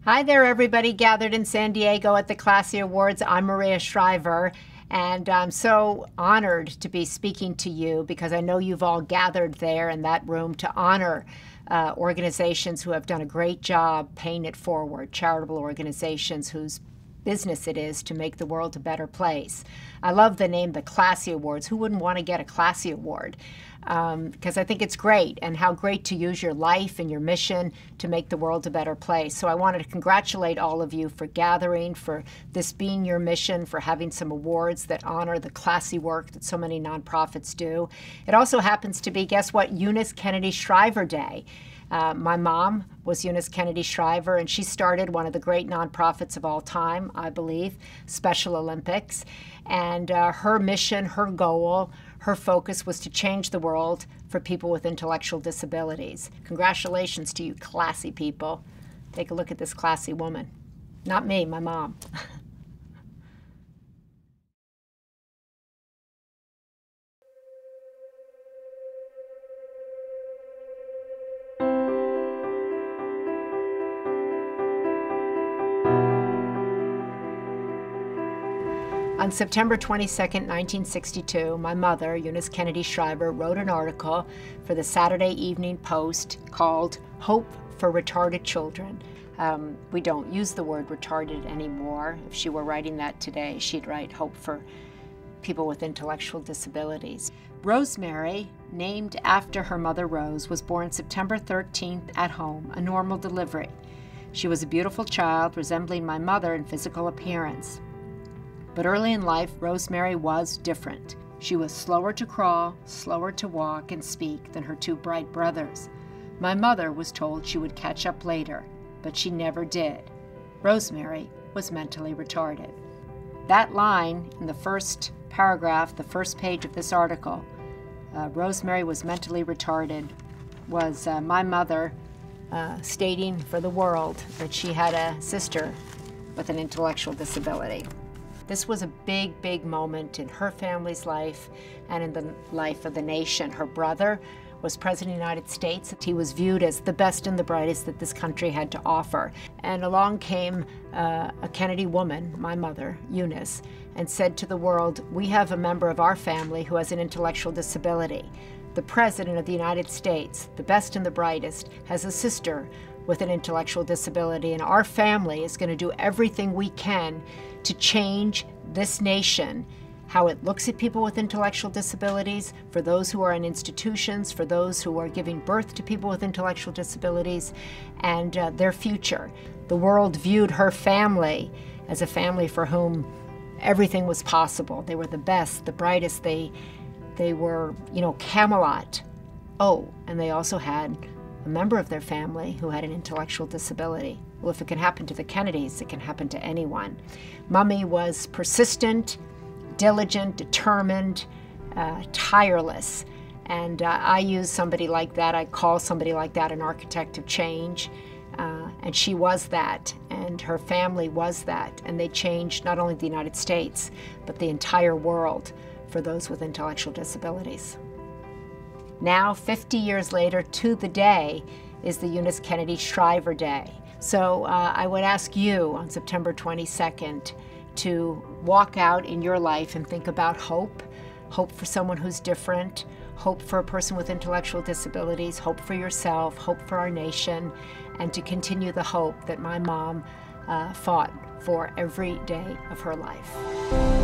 Hi there, everybody gathered in San Diego at the Classy Awards. I'm Maria Shriver, and I'm so honored to be speaking to you because I know you've all gathered there in that room to honor organizations who have done a great job paying it forward, charitable organizations whose business it is to make the world a better place. I love the name, the Classy Awards. Who wouldn't want to get a Classy Award? Because I think it's great, and how great to use your life and your mission to make the world a better place. So I wanted to congratulate all of you for gathering, for this being your mission, for having some awards that honor the classy work that so many nonprofits do. It also happens to be, guess what, Eunice Kennedy Shriver Day. My mom was Eunice Kennedy Shriver, and she started one of the great nonprofits of all time, I believe, Special Olympics. And her mission, her goal, her focus was to change the world for people with intellectual disabilities. Congratulations to you classy people. Take a look at this classy woman. Not me, my mom. On September 22, 1962, my mother, Eunice Kennedy Shriver, wrote an article for the Saturday Evening Post called Hope for Retarded Children. We don't use the word retarded anymore. If she were writing that today, she'd write hope for people with intellectual disabilities. Rosemary, named after her mother Rose, was born September 13th at home, a normal delivery. She was a beautiful child, resembling my mother in physical appearance. But early in life, Rosemary was different. She was slower to crawl, slower to walk and speak than her two bright brothers. My mother was told she would catch up later, but she never did. Rosemary was mentally retarded. That line in the first paragraph, the first page of this article, Rosemary was mentally retarded, was my mother stating for the world that she had a sister with an intellectual disability. This was a big, big moment in her family's life and in the life of the nation. Her brother was President of the United States. He was viewed as the best and the brightest that this country had to offer. And along came a Kennedy woman, my mother, Eunice, and said to the world, we have a member of our family who has an intellectual disability. The President of the United States, the best and the brightest, has a sister with an intellectual disability, and our family is going to do everything we can to change this nation, how it looks at people with intellectual disabilities, for those who are in institutions, for those who are giving birth to people with intellectual disabilities, and their future. The world viewed her family as a family for whom everything was possible. They were the best, the brightest. They were, Camelot. Oh, and they also had a member of their family who had an intellectual disability. Well, if it can happen to the Kennedys, it can happen to anyone. Mommy was persistent, diligent, determined, tireless. And I use somebody like that, I call somebody like that an architect of change. And she was that, and her family was that. And they changed not only the United States, but the entire world for those with intellectual disabilities. Now, 50 years later to the day, is the Eunice Kennedy Shriver Day. So I would ask you on September 22nd to walk out in your life and think about hope, hope for someone who's different, hope for a person with intellectual disabilities, hope for yourself, hope for our nation, and to continue the hope that my mom fought for every day of her life.